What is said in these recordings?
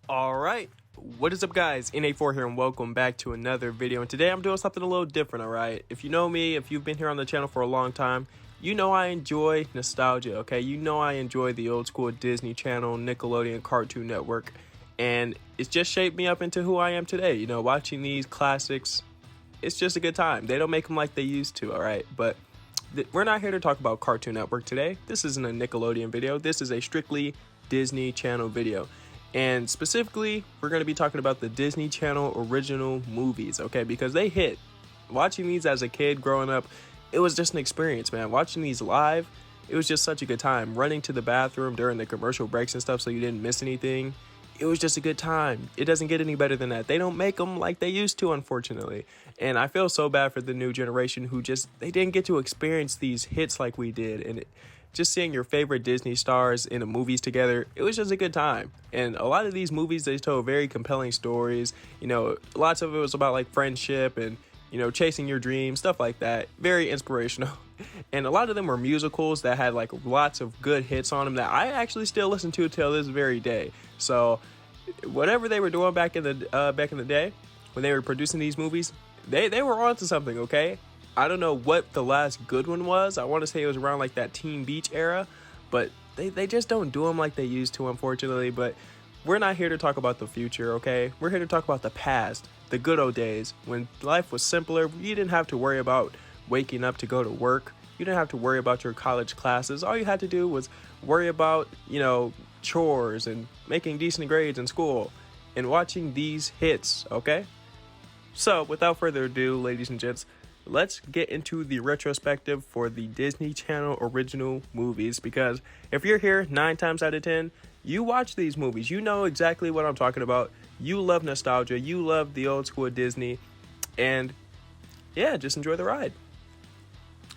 All right, what is up, guys? NA4 here, and welcome back to another video. And today I'm doing something a little different. All right, if you know me, if you've been here on the channel for a long time, you know I enjoy nostalgia. Okay, you know I enjoy the old school Disney Channel, Nickelodeon, Cartoon Network, and it's just shaped me up into who I am today. You know, watching these classics, it's just a good time. They don't make them like they used to. All right, but we're not here to talk about Cartoon Network today. This isn't a Nickelodeon video. This is a strictly Disney Channel video. And specifically, we're going to be talking about the Disney Channel original movies, okay? Because they hit. Watching these as a kid growing up, it was just an experience, man. Watching these live, it was just such a good time. Running to the bathroom during the commercial breaks and stuff so you didn't miss anything. It was just a good time. It doesn't get any better than that. They don't make them like they used to, unfortunately. And I feel so bad for the new generation who they didn't get to experience these hits like we did. And just seeing your favorite Disney stars in the movies together, it was just a good time. And a lot of these movies, they told very compelling stories. You know, lots of it was about like friendship and, you know, chasing your dreams, stuff like that. Very inspirational. And a lot of them were musicals that had like lots of good hits on them that I actually still listen to till this very day. So whatever they were doing back in the day when they were producing these movies, they were onto something, okay? I don't know what the last good one was. I want to say it was around like that Teen Beach era, but they just don't do them like they used to, unfortunately. But we're not here to talk about the future, okay? We're here to talk about the past, the good old days when life was simpler. You didn't have to worry about waking up to go to work. You didn't have to worry about your college classes. All you had to do was worry about, you know, chores and making decent grades in school and watching these hits, okay? So without further ado, ladies and gents, let's get into the retrospective for the Disney Channel original movies, because if you're here 9 times out of 10, you watch these movies. You know exactly what I'm talking about. You love nostalgia. You love the old school Disney. And yeah, just enjoy the ride.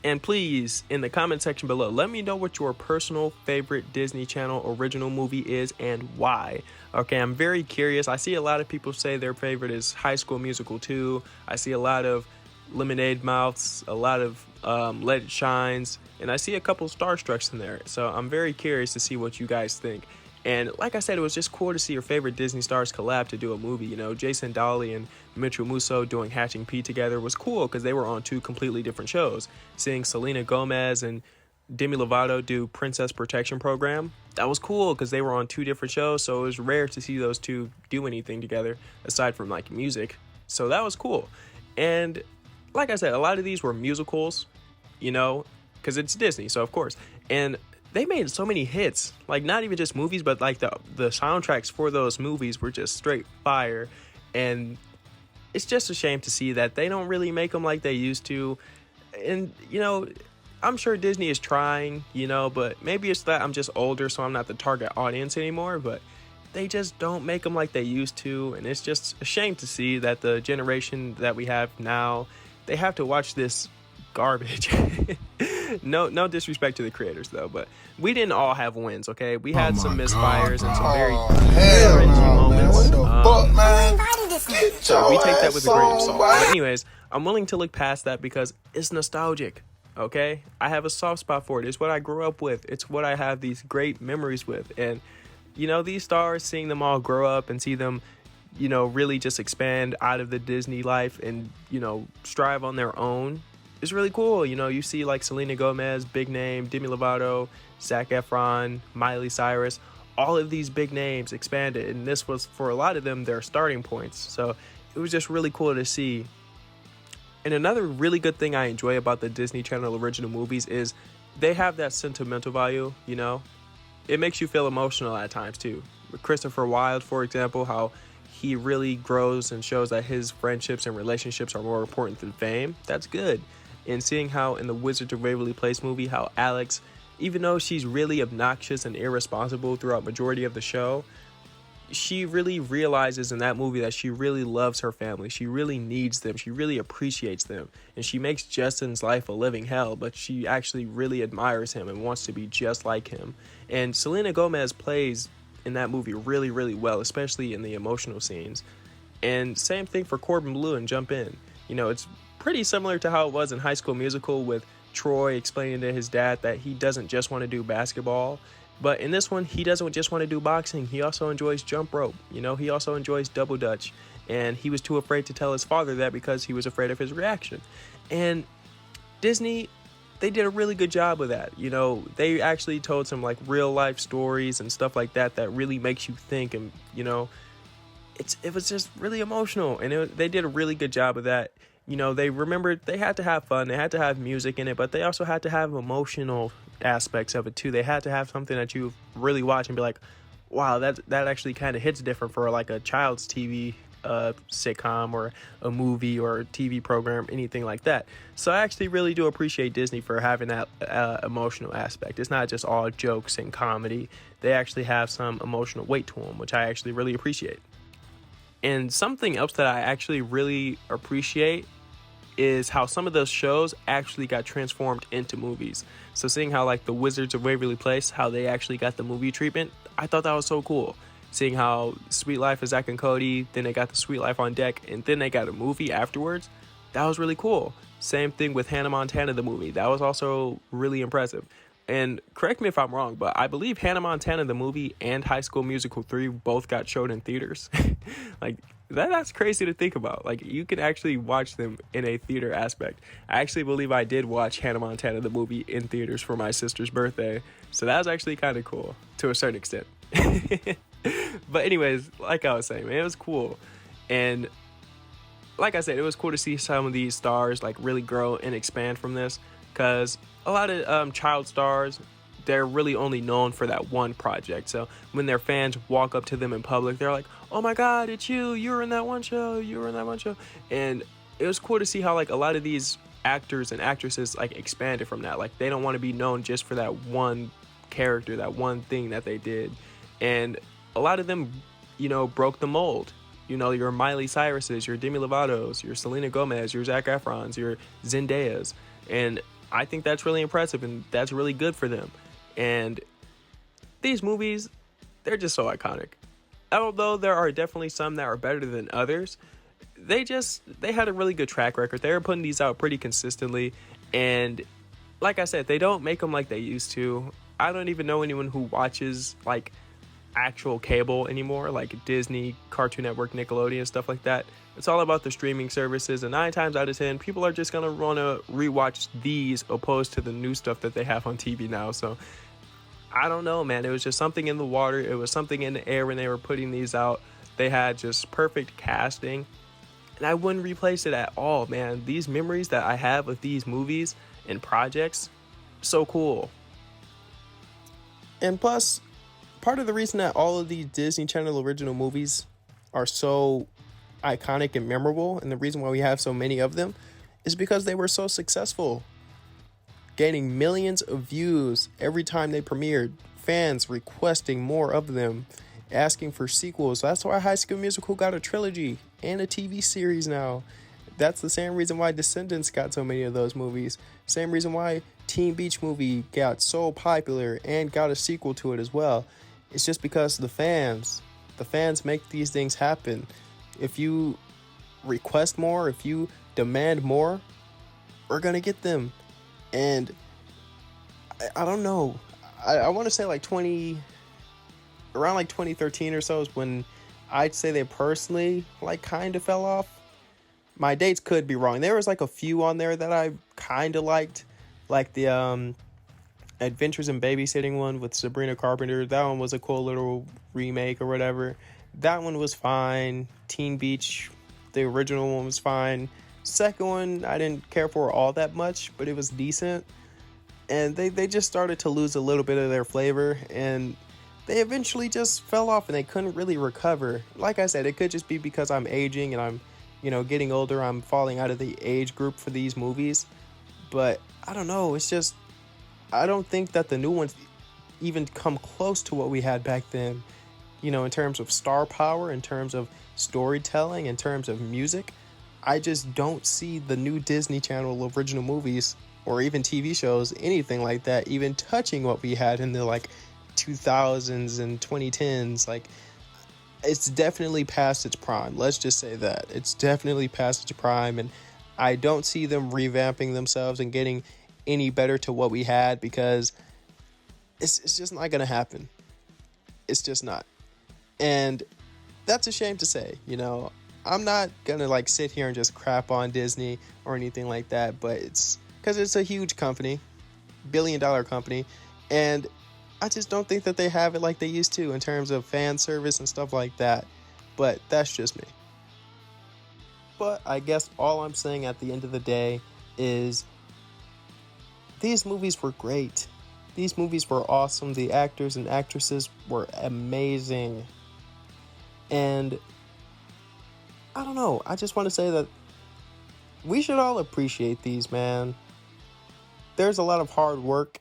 And please, in the comment section below, let me know what your personal favorite Disney Channel original movie is and why. Okay, I'm very curious. I see a lot of people say their favorite is High School Musical 2. I see a lot of Lemonade Mouths, a lot of Let It Shines, and I see a couple Starstrucks in there. So I'm very curious to see what you guys think. And like I said, it was just cool to see your favorite Disney stars collab to do a movie. You know, Jason Dolly and Mitchell Musso doing Hatching Pete together was cool because they were on 2 completely different shows. Seeing Selena Gomez and Demi Lovato do Princess Protection Program, that was cool because they were on 2 different shows. So it was rare to see those 2 do anything together aside from like music. So that was cool. And like I said, a lot of these were musicals, you know, because it's Disney, so of course. And they made so many hits, like not even just movies, but like the soundtracks for those movies were just straight fire. And it's just a shame to see that they don't really make them like they used to. And, you know, I'm sure Disney is trying, you know, but maybe it's that I'm just older, so I'm not the target audience anymore. But they just don't make them like they used to. And it's just a shame to see that the generation that we have now, they have to watch this garbage. No disrespect to the creators though, but we didn't all have wins, okay? We had some misfires and some very cringy moments. So we take that with a grain of salt. But anyways, I'm willing to look past that because it's nostalgic, okay? I have a soft spot for it. It's what I grew up with. It's what I have these great memories with. And you know, these stars, seeing them all grow up and see them, you know, really just expand out of the Disney life and, you know, strive on their own, it's really cool. You know, you see like Selena Gomez, big name, Demi Lovato, Zac Efron, Miley Cyrus, all of these big names expanded, and this was, for a lot of them, their starting points. So it was just really cool to see. And another really good thing I enjoy about the Disney Channel original movies is they have that sentimental value, you know. It makes you feel emotional at times too. With Christopher Wilde, for example, how he really grows and shows that his friendships and relationships are more important than fame. That's good. And seeing how in the Wizards of Waverly Place movie, how Alex, even though she's really obnoxious and irresponsible throughout majority of the show, she really realizes in that movie that she really loves her family. She really needs them. She really appreciates them. And she makes Justin's life a living hell, but she actually really admires him and wants to be just like him. And Selena Gomez plays in that movie really, really well, especially in the emotional scenes. And same thing for Corbin Bleu and Jump In. You know, it's pretty similar to how it was in High School Musical with Troy explaining to his dad that he doesn't just want to do basketball But in this one, he doesn't just want to do boxing. He also enjoys jump rope. He also enjoys double dutch. And he was too afraid to tell his father that because he was afraid of his reaction. And Disney, they did a really good job with that. They actually told some like real life stories and stuff like that really makes you think. And, it was just really emotional. And they did a really good job of that. They remembered they had to have fun. They had to have music in it, but they also had to have emotional aspects of it too. They had to have something that you really watch and be like, wow, that actually kind of hits different for like a child's TV sitcom or a movie or a TV program, anything like that. So I actually really do appreciate Disney for having that emotional aspect. It's not just all jokes and comedy. They actually have some emotional weight to them, which I actually really appreciate. And something else that I actually really appreciate is how some of those shows actually got transformed into movies. So seeing how like the Wizards of Waverly Place, how they actually got the movie treatment, I thought that was so cool. Seeing how Sweet Life of Zack and Cody, then they got the Sweet Life on Deck, and then they got a movie afterwards, that was really cool. Same thing with Hannah Montana, the movie. That was also really impressive. And correct me if I'm wrong, but I believe Hannah Montana, the movie, and High School Musical 3 both got showed in theaters. Like, that's crazy to think about. Like, you can actually watch them in a theater aspect. I actually believe I did watch Hannah Montana, the movie, in theaters for my sister's birthday. So that was actually kind of cool, to a certain extent. But anyways, like I was saying, man, it was cool. And like I said, it was cool to see some of these stars like really grow and expand from this, because a lot of child stars, they're really only known for that one project. So when their fans walk up to them in public, they're like, oh my God, it's you were in that one show, and it was cool to see how like a lot of these actors and actresses like expanded from that. Like, they don't want to be known just for that one character, that one thing that they did. And a lot of them, broke the mold. Your Miley Cyruses, your Demi Lovato's, your Selena Gomez, your Zac Efron's, your Zendayas. And I think that's really impressive, and that's really good for them. And these movies, they're just so iconic. Although there are definitely some that are better than others, they had a really good track record. They were putting these out pretty consistently. And like I said, they don't make them like they used to. I don't even know anyone who watches like actual cable anymore, like Disney, Cartoon Network, Nickelodeon, stuff like that. It's all about the streaming services, and 9 times out of 10 people are just gonna want to rewatch these opposed to the new stuff that they have on TV now. So I don't know, man. It was just something in the water. It was something in the air when they were putting these out. They had just perfect casting, and I wouldn't replace it at all, man. These memories that I have of these movies and projects, so cool. And plus, part of the reason that all of these Disney Channel original movies are so iconic and memorable, and the reason why we have so many of them, is because they were so successful, gaining millions of views every time they premiered, fans requesting more of them, asking for sequels. That's why High School Musical got a trilogy and a TV series now. That's the same reason why Descendants got so many of those movies. Same reason why Teen Beach Movie got so popular and got a sequel to it as well. It's just because the fans make these things happen. If you request more, if you demand more, we're gonna get them. And I don't know. I want to say like around like 2013 or so is when I'd say they personally like kind of fell off. My dates could be wrong. There was like a few on there that I kind of liked, like the Adventures in Babysitting one with Sabrina Carpenter. That one was a cool little remake or whatever. That one was fine. Teen Beach, the original one, was fine. Second one, I didn't care for all that much, but it was decent. And they just started to lose a little bit of their flavor, and they eventually just fell off and they couldn't really recover. Like I said, it could just be because I'm aging and I'm, getting older. I'm falling out of the age group for these movies. But I don't know. It's just, I don't think that the new ones even come close to what we had back then. In terms of star power, in terms of storytelling, in terms of music. I just don't see the new Disney Channel original movies or even TV shows, anything like that, even touching what we had in the 2000s and 2010s. It's definitely past its prime. Let's just say that. It's definitely past its prime, and I don't see them revamping themselves and getting any better to what we had, because It's just not gonna happen. It's just not. And that's a shame to say, you know. I'm not gonna like sit here and just crap on Disney or anything like that, but it's because it's a huge company, billion-dollar company, and I just don't think that they have it like they used to in terms of fan service and stuff like that. But that's just me. But I guess all I'm saying at the end of the day is these movies were great. These movies were awesome. The actors and actresses were amazing. And I don't know. I just want to say that we should all appreciate these, man. There's a lot of hard work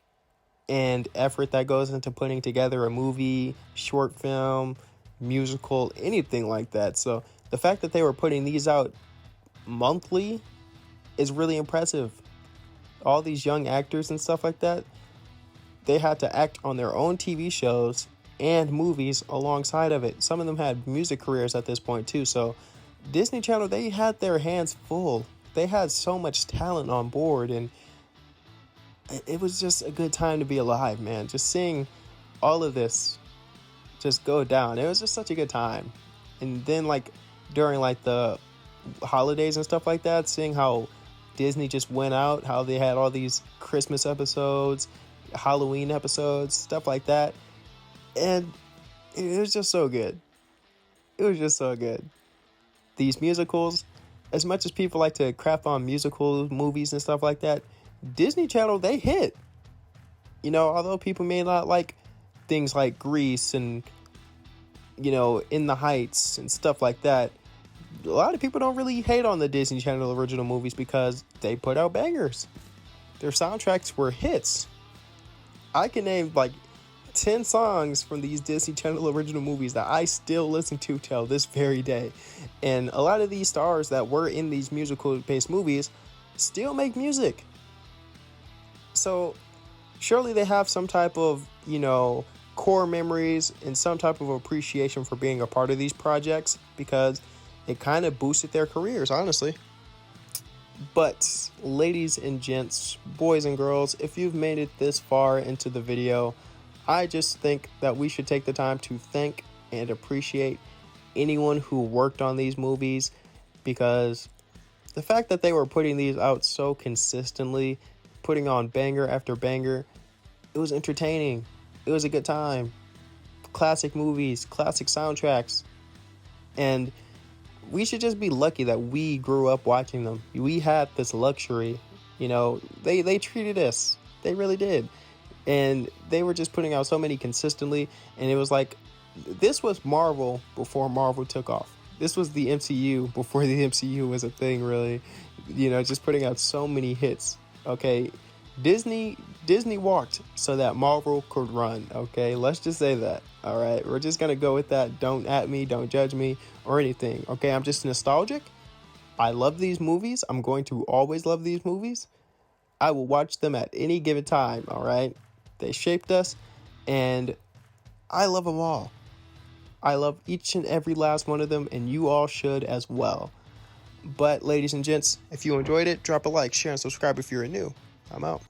and effort that goes into putting together a movie, short film, musical, anything like that. So the fact that they were putting these out monthly is really impressive. All these young actors and stuff like that, they had to act on their own TV shows and movies alongside of it. Some of them had music careers at this point too. So Disney Channel, they had their hands full. They had so much talent on board, and it was just a good time to be alive, man. Just seeing all of this just go down. It was just such a good time. And then like during like the holidays and stuff like that, seeing how Disney just went out, how they had all these Christmas episodes, Halloween episodes, stuff like that. And it was just so good. It was just so good. These musicals, as much as people like to crap on musical movies and stuff like that, Disney Channel, they hit. You know, although people may not like things like Grease and, you know, In the Heights and stuff like that, a lot of people don't really hate on the Disney Channel original movies because they put out bangers. Their soundtracks were hits. I can name like 10 songs from these Disney Channel original movies that I still listen to till this very day. And a lot of these stars that were in these musical-based movies still make music. So surely they have some type of, you know, core memories and some type of appreciation for being a part of these projects, because it kind of boosted their careers, honestly. But ladies and gents, boys and girls, if you've made it this far into the video, I just think that we should take the time to thank and appreciate anyone who worked on these movies, because the fact that they were putting these out so consistently, putting on banger after banger, it was entertaining. It was a good time. Classic movies, classic soundtracks. And we should just be lucky that we grew up watching them. We had this luxury. You know, they treated us. They really did. And they were just putting out so many consistently. And it was like, this was Marvel before Marvel took off. This was the MCU before the MCU was a thing, really. You know, just putting out so many hits. Okay, Disney walked so that Marvel could run. Okay, let's just say that. All right, we're just going to go with that. Don't at me, don't judge me or anything. Okay, I'm just nostalgic. I love these movies. I'm going to always love these movies. I will watch them at any given time, all right? They shaped us, and I love them all. I love each and every last one of them, and you all should as well. But, ladies and gents, if you enjoyed it, drop a like, share, and subscribe if you're new. I'm out.